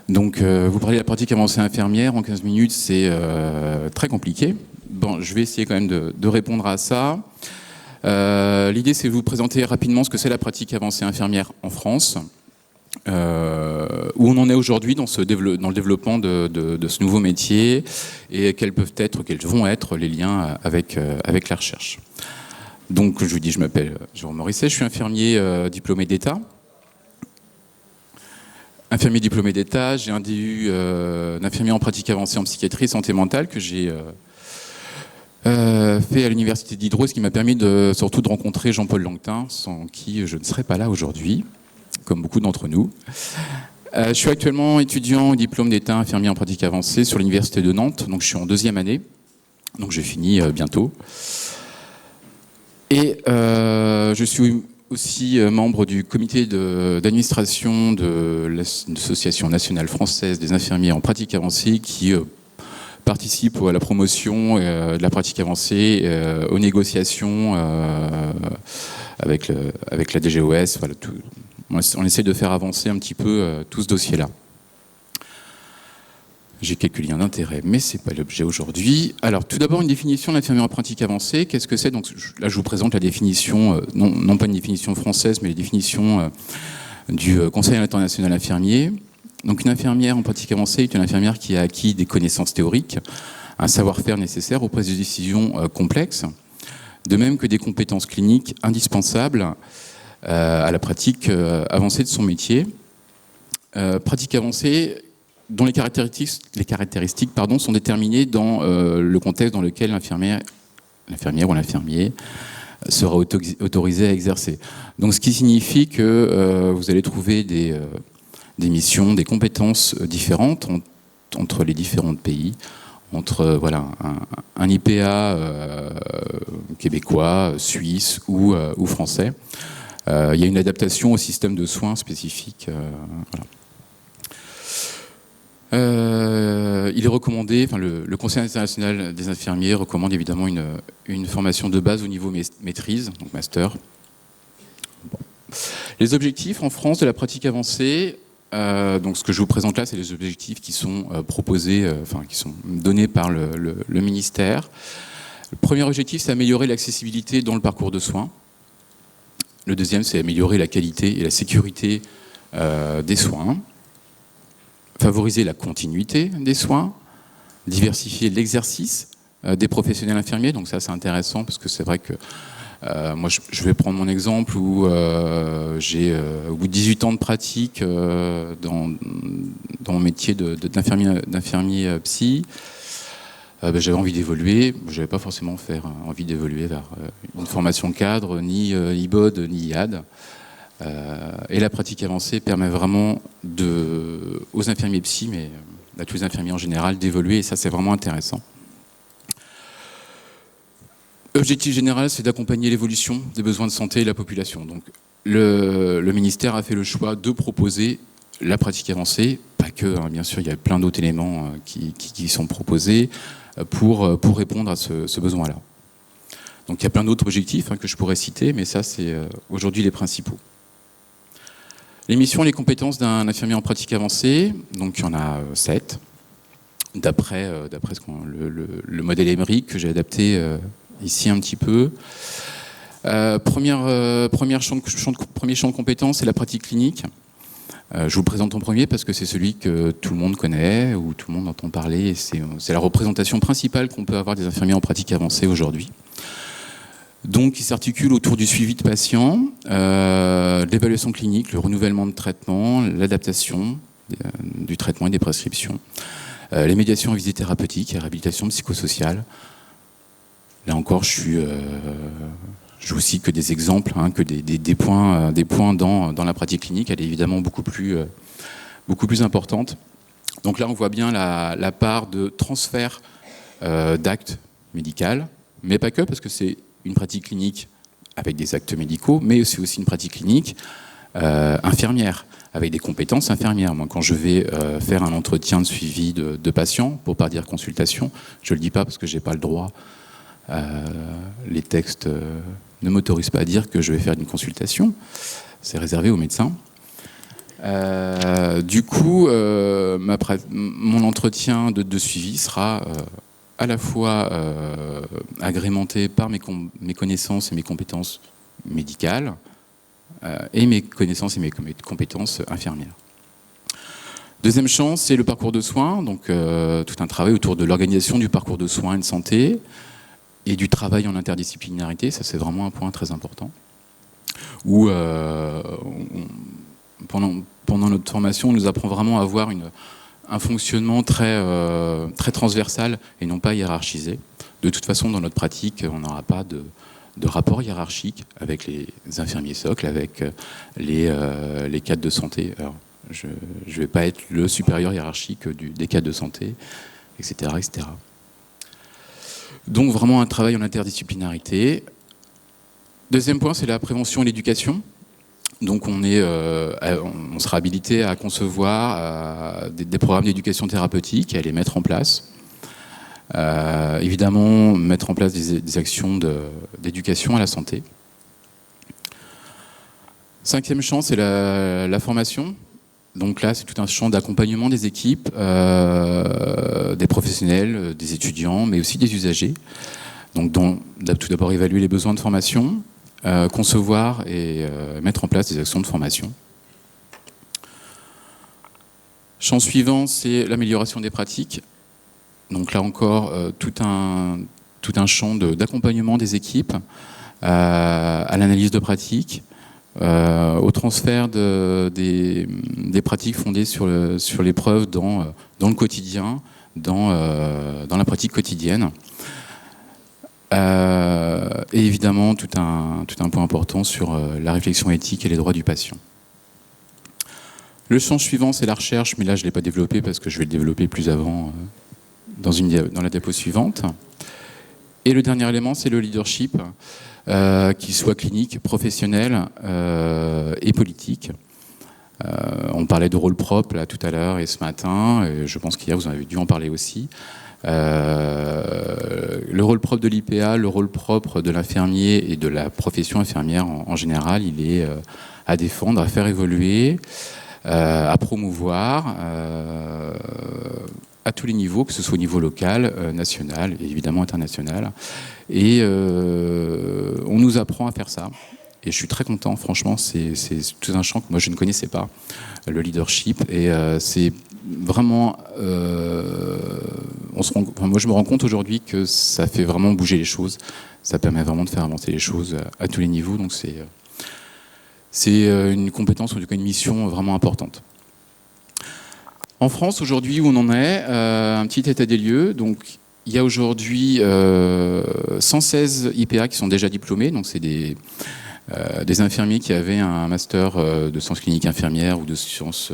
Donc, vous parlez de la pratique avancée infirmière en 15 minutes, c'est très compliqué. Bon, je vais essayer quand même de répondre à ça. L'idée, c'est de vous présenter rapidement ce que c'est la pratique avancée infirmière en France, où on en est aujourd'hui dans le développement de ce nouveau métier et quels vont être les liens avec la recherche. Donc, je vous dis, je m'appelle Jérôme Morisset, je suis infirmier diplômé d'État. Infirmier diplômé d'État, j'ai un DU d'infirmier en pratique avancée en psychiatrie et santé mentale que j'ai fait à l'université d'Hydro, ce qui m'a permis surtout de rencontrer Jean-Paul Langtin, sans qui je ne serais pas là aujourd'hui, comme beaucoup d'entre nous. Je suis actuellement étudiant au diplôme d'État infirmier en pratique avancée sur l'université de Nantes, donc je suis en 2e année, donc je finis bientôt. Et je suis aussi membre du comité d'administration de l'Association nationale française des infirmiers en pratique avancée qui participe à la promotion de la pratique avancée, aux négociations avec la DGOS. Voilà, on essaie de faire avancer un petit peu tout ce dossier-là. J'ai quelques liens d'intérêt, mais ce n'est pas l'objet aujourd'hui. Alors, tout d'abord, une définition de l'infirmier en pratique avancée. Qu'est-ce que c'est? Donc, là, je vous présente la définition, non pas une définition française, mais la définition du Conseil international infirmier. Donc, une infirmière en pratique avancée est une infirmière qui a acquis des connaissances théoriques, un savoir-faire nécessaire aux prises de décisions complexes, de même que des compétences cliniques indispensables à la pratique avancée de son métier. Pratique avancée dont les caractéristiques sont déterminées dans le contexte dans lequel l'infirmière ou l'infirmier sera autorisé à exercer. Donc, ce qui signifie que vous allez trouver des missions, des compétences différentes entre les différents pays, entre un IPA québécois, suisse ou français. Il y a une adaptation au système de soins spécifique. Voilà. Il est recommandé, le Conseil international des infirmiers recommande évidemment une formation de base au niveau maîtrise, donc master. Bon. Les objectifs en France de la pratique avancée, donc ce que je vous présente là, c'est les objectifs qui sont proposés, qui sont donnés par le ministère. Le premier objectif, c'est améliorer l'accessibilité dans le parcours de soins. Le deuxième, c'est améliorer la qualité et la sécurité des soins. Favoriser la continuité des soins, diversifier l'exercice des professionnels infirmiers. Donc ça, c'est intéressant parce que c'est vrai que moi, je vais prendre mon exemple où j'ai, au bout de 18 ans de pratique dans mon métier d'infirmier psy, j'avais envie d'évoluer. Je n'avais pas forcément envie d'évoluer vers une formation cadre, ni IBOD, ni IAD. Et la pratique avancée permet vraiment aux infirmiers psy, mais à tous les infirmiers en général, d'évoluer, et ça, c'est vraiment intéressant. L'objectif général, c'est d'accompagner l'évolution des besoins de santé de la population. Donc, le ministère a fait le choix de proposer la pratique avancée, pas que, bien sûr, il y a plein d'autres éléments qui sont proposés pour répondre à ce besoin-là. Donc, il y a plein d'autres objectifs que je pourrais citer, mais ça, c'est aujourd'hui les principaux. Les missions et les compétences d'un infirmier en pratique avancée, donc il y en a 7, d'après le modèle Emmerich que j'ai adapté ici un petit peu. Premier champ de compétences, c'est la pratique clinique. Je vous le présente en premier parce que c'est celui que tout le monde connaît ou tout le monde entend parler. C'est la représentation principale qu'on peut avoir des infirmiers en pratique avancée aujourd'hui. Donc, il s'articule autour du suivi de patients, l'évaluation clinique, le renouvellement de traitement, l'adaptation du traitement et des prescriptions, les médiations en visite thérapeutique et réhabilitation psychosociale. Là encore, je vous cite que des exemples, que des points dans la pratique clinique. Elle est évidemment beaucoup plus importante. Donc là, on voit bien la part de transfert d'actes médicaux, mais pas que, parce que c'est une pratique clinique avec des actes médicaux, mais c'est aussi une pratique clinique infirmière, avec des compétences infirmières. Moi, quand je vais faire un entretien de suivi de patients, pour ne pas dire consultation, je ne le dis pas parce que je n'ai pas le droit. Les textes ne m'autorisent pas à dire que je vais faire une consultation. C'est réservé aux médecins. Du coup, mon entretien de suivi sera à la fois agrémenté par mes connaissances et mes compétences médicales et mes connaissances et mes compétences infirmières. Deuxième champ, c'est le parcours de soins, donc tout un travail autour de l'organisation du parcours de soins et de santé et du travail en interdisciplinarité, ça c'est vraiment un point très important, où pendant notre formation, on nous apprend vraiment à avoir un fonctionnement très transversal et non pas hiérarchisé. De toute façon, dans notre pratique, on n'aura pas de rapport hiérarchique avec les infirmiers socles, avec les cadres de santé. Alors, je ne vais pas être le supérieur hiérarchique des cadres de santé, etc., etc. Donc vraiment un travail en interdisciplinarité. Deuxième point, c'est la prévention et l'éducation. Donc on sera habilité à concevoir des programmes d'éducation thérapeutique et à les mettre en place. Évidemment, mettre en place des actions d'éducation à la santé. Cinquième champ, c'est la formation. Donc là, c'est tout un champ d'accompagnement des équipes, des professionnels, des étudiants, mais aussi des usagers. Donc tout d'abord évaluer les besoins de formation, concevoir et mettre en place des actions de formation. Champ suivant, c'est l'amélioration des pratiques. Donc là encore, tout un champ d'accompagnement des équipes à l'analyse de pratiques, au transfert des pratiques fondées sur l'épreuve dans le quotidien, dans la pratique quotidienne. Et évidemment, tout un point important sur la réflexion éthique et les droits du patient. Le champ suivant, c'est la recherche, mais là, je ne l'ai pas développé parce que je vais le développer plus avant dans la diapo suivante. Et le dernier élément, c'est le leadership, qu'il soit clinique, professionnel et politique. On parlait de rôle propre là, tout à l'heure et ce matin, et je pense qu'hier, vous en avez dû en parler aussi. Le rôle propre de l'IPA, le rôle propre de l'infirmier et de la profession infirmière en général, il est à défendre, à faire évoluer, à promouvoir à tous les niveaux, que ce soit au niveau local, national et évidemment international. Et on nous apprend à faire ça. Et je suis très content, franchement, c'est tout un champ que moi je ne connaissais pas, le leadership. Et c'est vraiment... moi je me rends compte aujourd'hui que ça fait vraiment bouger les choses. Ça permet vraiment de faire avancer les choses à tous les niveaux. Donc c'est une compétence, ou en tout cas une mission vraiment importante. En France, aujourd'hui, où on en est, un petit état des lieux. Donc, il y a aujourd'hui 116 IPA qui sont déjà diplômés. Donc, c'est des infirmiers qui avaient un master de sciences cliniques infirmières ou de sciences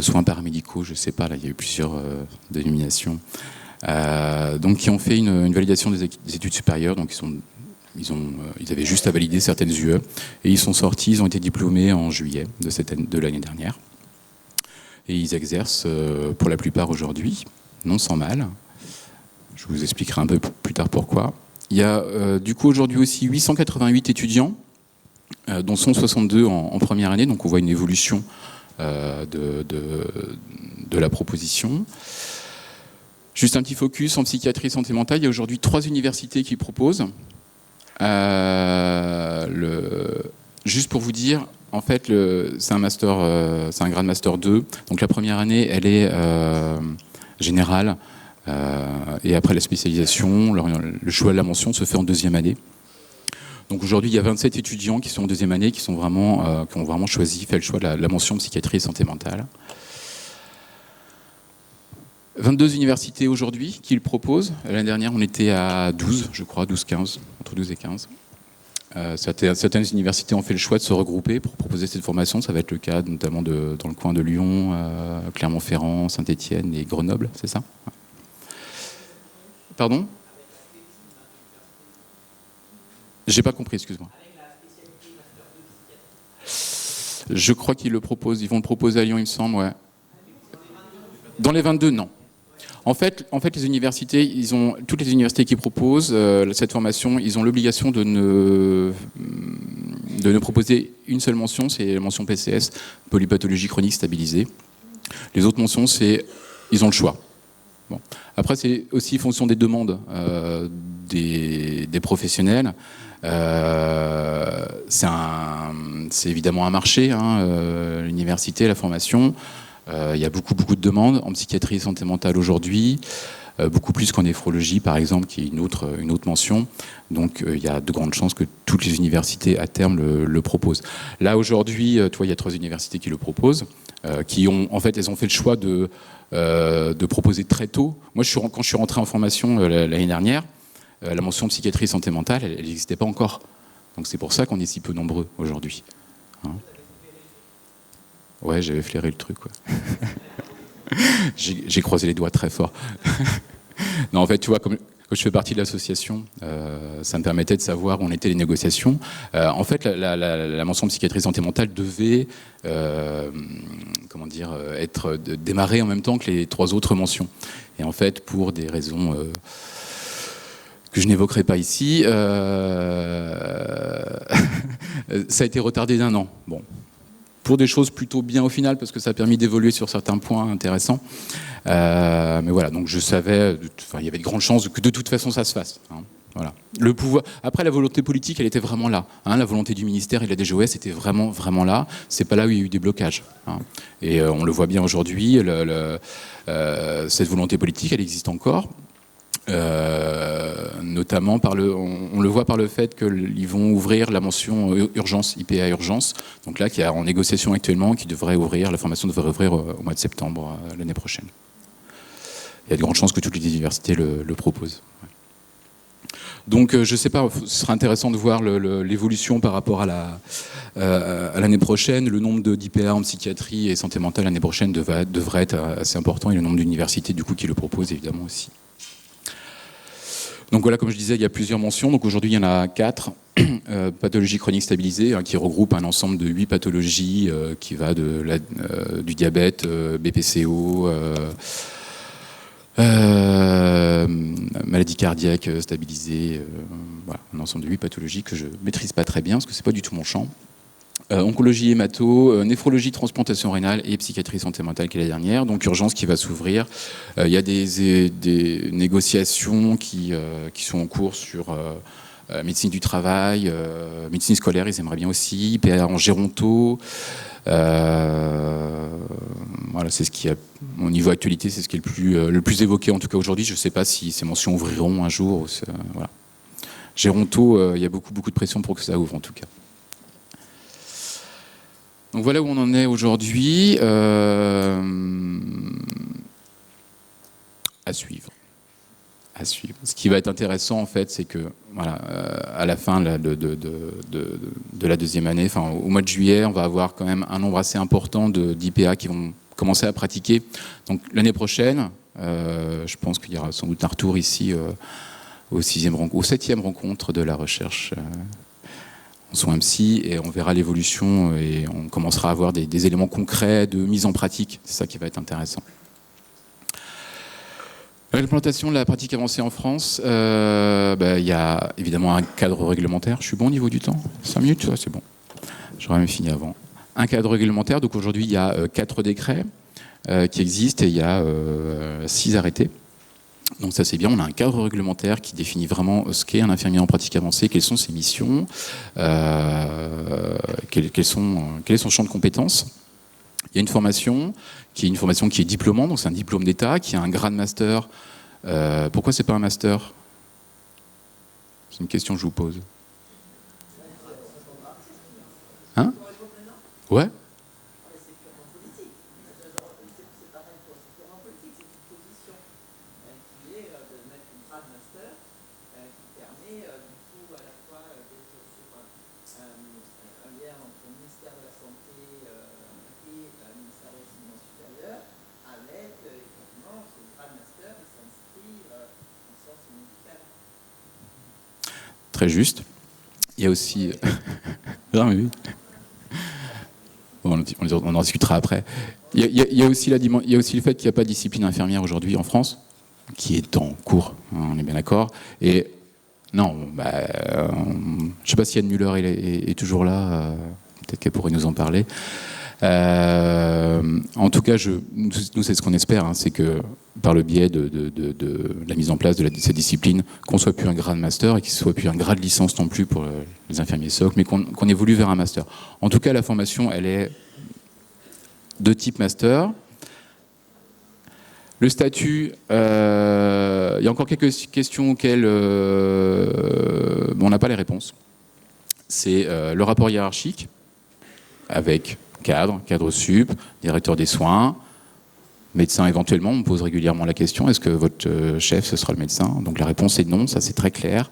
soins paramédicaux, je ne sais pas, là, il y a eu plusieurs dénominations. Donc, qui ont fait une validation des études supérieures. Donc, ils avaient juste à valider certaines UE. Et ils sont sortis, ils ont été diplômés en juillet de l'année dernière. Et ils exercent pour la plupart aujourd'hui, non sans mal. Je vous expliquerai un peu plus tard pourquoi. Il y a du coup aujourd'hui aussi 888 étudiants, dont 162 en première année, donc on voit une évolution de la proposition. Juste un petit focus en psychiatrie et santé mentale, il y a aujourd'hui 3 universités qui proposent. Juste pour vous dire, en fait, c'est un master, c'est un grade master 2. Donc la première année, elle est générale. Et après la spécialisation, le choix de la mention se fait en deuxième année. Donc aujourd'hui, il y a 27 étudiants qui sont en deuxième année, qui ont vraiment choisi, fait le choix de la mention psychiatrie et santé mentale. 22 universités aujourd'hui qui le proposent. L'année dernière, on était à 12, je crois, 12-15, entre 12 et 15. Certaines universités ont fait le choix de se regrouper pour proposer cette formation. Ça va être le cas notamment dans le coin de Lyon, Clermont-Ferrand, Saint-Étienne et Grenoble, c'est ça ? Pardon ? J'ai pas compris, excuse-moi. Je crois qu'ils le proposent. Ils vont le proposer à Lyon, il me semble, ouais. Dans les 22, non. En fait, les universités, toutes les universités qui proposent cette formation, ils ont l'obligation de ne proposer une seule mention, c'est la mention PCS, polypathologie chronique stabilisée. Les autres mentions, ils ont le choix. Bon. Après, c'est aussi fonction des demandes des professionnels. C'est évidemment un marché, l'université, la formation. Il y a beaucoup de demandes en psychiatrie et santé mentale aujourd'hui, beaucoup plus qu'en néphrologie, par exemple, qui est une autre mention. Donc, il y a de grandes chances que toutes les universités, à terme, le proposent. Là, aujourd'hui, il y a 3 universités qui le proposent, elles ont fait le choix de proposer très tôt. Moi, quand je suis rentré en formation l'année dernière, la mention psychiatrie et santé mentale, elle n'existait pas encore. Donc c'est pour ça qu'on est si peu nombreux aujourd'hui. Ouais, j'avais flairé le truc. Ouais. J'ai croisé les doigts très fort. Non, en fait, tu vois, comme je fais partie de l'association, ça me permettait de savoir où en étaient les négociations. En fait, la mention psychiatrie et santé mentale devait être démarrée en même temps que les 3 autres mentions. Et en fait, pour des raisons que je n'évoquerai pas ici, ça a été retardé d'1 an. Bon, pour des choses plutôt bien au final, parce que ça a permis d'évoluer sur certains points intéressants. Mais voilà, donc je savais, il y avait de grandes chances que de toute façon ça se fasse. Voilà. Le pouvoir. Après, la volonté politique, elle était vraiment là. La volonté du ministère et de la DGOS était vraiment là. C'est pas là où il y a eu des blocages. Et on le voit bien aujourd'hui. Cette volonté politique, elle existe encore. Notamment on le voit par le fait qu'ils vont ouvrir la mention urgence, IPA urgence, donc là qui est en négociation actuellement, la formation devrait ouvrir au mois de septembre l'année prochaine. Il y a de grandes chances que toutes les universités le proposent. Donc je ne sais pas, ce sera intéressant de voir l'évolution par rapport à l'année prochaine. Le nombre d'IPA en psychiatrie et santé mentale l'année prochaine devrait être assez important, et le nombre d'universités du coup qui le proposent évidemment aussi. Donc voilà, comme je disais, il y a plusieurs mentions. Donc aujourd'hui, il y en a 4. Pathologie chronique stabilisée, qui regroupe un ensemble de 8 pathologies qui va du diabète, BPCO, maladie cardiaque stabilisée, voilà, un ensemble de 8 pathologies que je ne maîtrise pas très bien parce que c'est pas du tout mon champ. Oncologie hémato, néphrologie, transplantation rénale et psychiatrie santé mentale qui est la dernière. Donc urgence qui va s'ouvrir. Il y a des négociations qui sont en cours sur médecine du travail, médecine scolaire, ils aimeraient bien aussi, IPA en géronto. Voilà, c'est ce qui a, au niveau actualité, c'est ce qui est le plus évoqué en tout cas aujourd'hui. Je ne sais pas si ces mentions ouvriront un jour. Voilà. Géronto, il y a beaucoup de pression pour que ça ouvre en tout cas. Donc voilà où on en est aujourd'hui. À suivre. Ce qui va être intéressant en fait, c'est que voilà, à la fin de la deuxième année, enfin au mois de juillet, on va avoir quand même un nombre assez important d'IPA qui vont commencer à pratiquer. Donc l'année prochaine, je pense qu'il y aura sans doute un retour ici au 7e rencontre de la recherche en soins psy, et on verra l'évolution et on commencera à avoir des éléments concrets de mise en pratique. C'est ça qui va être intéressant. L'implantation de la pratique avancée en France, il y a évidemment un cadre réglementaire. Je suis bon au niveau du temps ? 5 minutes, ouais, c'est bon. J'aurais même fini avant. Un cadre réglementaire, donc aujourd'hui il y a 4 décrets qui existent et il y a 6 arrêtés. Donc ça c'est bien, on a un cadre réglementaire qui définit vraiment ce qu'est un infirmier en pratique avancée, quelles sont ses missions, quel est son champ de compétences. Il y a une formation qui est diplômante, donc c'est un diplôme d'État, qui a un grade master. Pourquoi c'est pas un master ? C'est une question que je vous pose. Hein ? Ouais ? Très juste. Il y a aussi... non, mais oui. Bon, on en discutera après. Il y a aussi le fait qu'il n'y a pas de discipline infirmière aujourd'hui en France, qui est en cours, on est bien d'accord. Et Non, je ne sais pas si Anne Muller est toujours là, peut-être qu'elle pourrait nous en parler. En tout cas, nous c'est ce qu'on espère, hein, c'est que par le biais de la mise en place de cette discipline, qu'on soit plus un grade master et qu'il ne soit plus un grade licence non plus pour les infirmiers SOC, mais qu'on évolue vers un master. En tout cas, la formation, elle est de type master. Le statut, il y a encore quelques questions auxquelles on n'a pas les réponses. C'est le rapport hiérarchique avec cadre sup, directeur des soins, médecin éventuellement. On me pose régulièrement la question, est-ce que votre chef, ce sera le médecin? Donc la réponse est non, ça c'est très clair.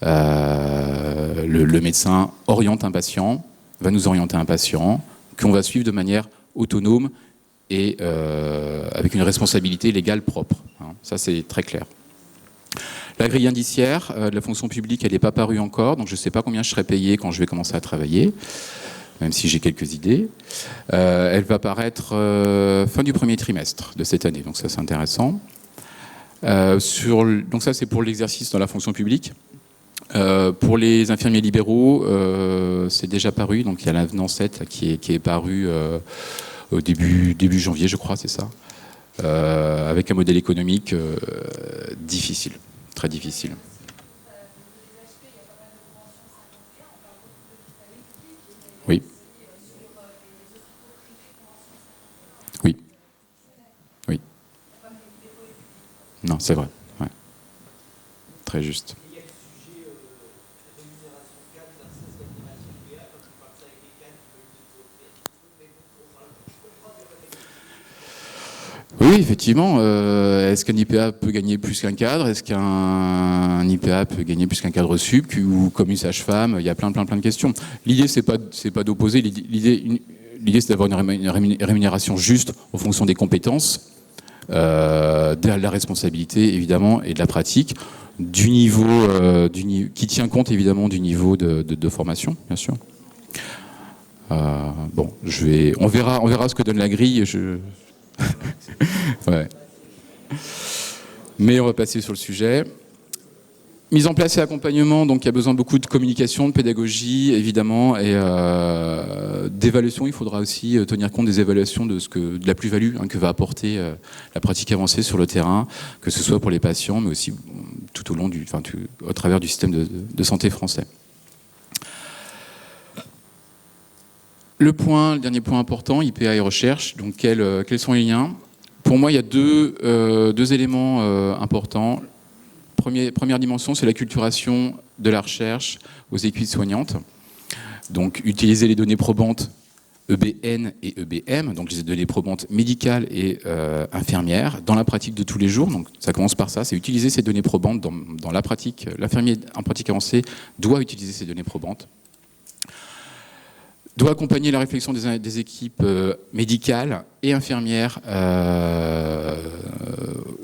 Le médecin oriente un patient, va nous orienter un patient, qu'on va suivre de manière autonome et avec une responsabilité légale propre. Hein. Ça, c'est très clair. La grille indiciaire de la fonction publique, elle n'est pas parue encore, donc je ne sais pas combien je serai payé quand je vais commencer à travailler, même si j'ai quelques idées. Elle va paraître fin du premier trimestre de cette année, donc ça, c'est intéressant. Donc ça, c'est pour l'exercice dans la fonction publique. Pour les infirmiers libéraux, c'est déjà paru, donc il y a l'avenant 7 qui est paru au début janvier, je crois, c'est ça, avec un modèle économique difficile, très difficile. Oui. Oui. Oui. Non, c'est vrai. Ouais. Très juste. Oui, effectivement. Est-ce qu'un IPA peut gagner plus qu'un cadre? Est-ce qu'un IPA peut gagner plus qu'un cadre sup ou comme une sage-femme? Il y a plein de questions. L'idée, c'est pas d'opposer. L'idée, c'est d'avoir une rémunération juste en fonction des compétences, de la responsabilité, évidemment, et de la pratique, du niveau, qui tient compte, évidemment, du niveau de formation, bien sûr. Bon, on verra ce que donne la grille. Ouais. Mais on va passer sur le sujet. Mise en place et accompagnement, donc il y a besoin de beaucoup de communication, de pédagogie, évidemment, et d'évaluation. Il faudra aussi tenir compte des évaluations de la plus-value que va apporter la pratique avancée sur le terrain, que ce soit pour les patients, mais aussi tout au long au travers du système de santé français. Le dernier point important, IPA et recherche. Donc quels sont les liens? Pour moi, il y a deux éléments importants. Première dimension, c'est l'acculturation de la recherche aux équipes soignantes. Donc utiliser les données probantes EBN et EBM, donc les données probantes médicales et infirmières, dans la pratique de tous les jours. Donc ça commence par ça, c'est utiliser ces données probantes dans la pratique. L'infirmier en pratique avancée doit utiliser ces données probantes. Doit accompagner la réflexion des équipes médicales et infirmières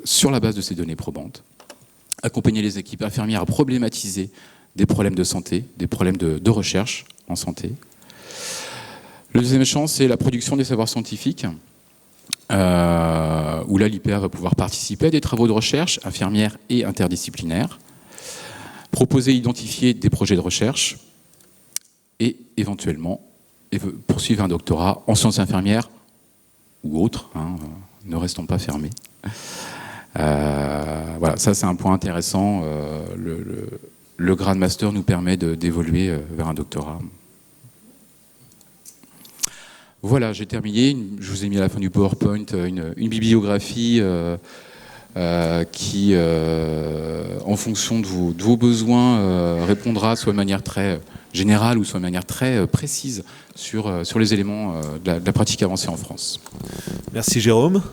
sur la base de ces données probantes. Accompagner les équipes infirmières à problématiser des problèmes de santé, des problèmes de recherche en santé. Le deuxième champ, c'est la production des savoirs scientifiques, où là, l'IPA va pouvoir participer à des travaux de recherche infirmières et interdisciplinaires, proposer et identifier des projets de recherche et éventuellement poursuivre un doctorat en sciences infirmières ou autres, ne restons pas fermés. Voilà, ça c'est un point intéressant. Le grade master nous permet d'évoluer vers un doctorat. Voilà, j'ai terminé. Je vous ai mis à la fin du PowerPoint une bibliographie qui, en fonction de vos besoins, répondra soit de manière très générale ou soit de manière très précise sur les éléments de la pratique avancée en France. Merci Jérôme.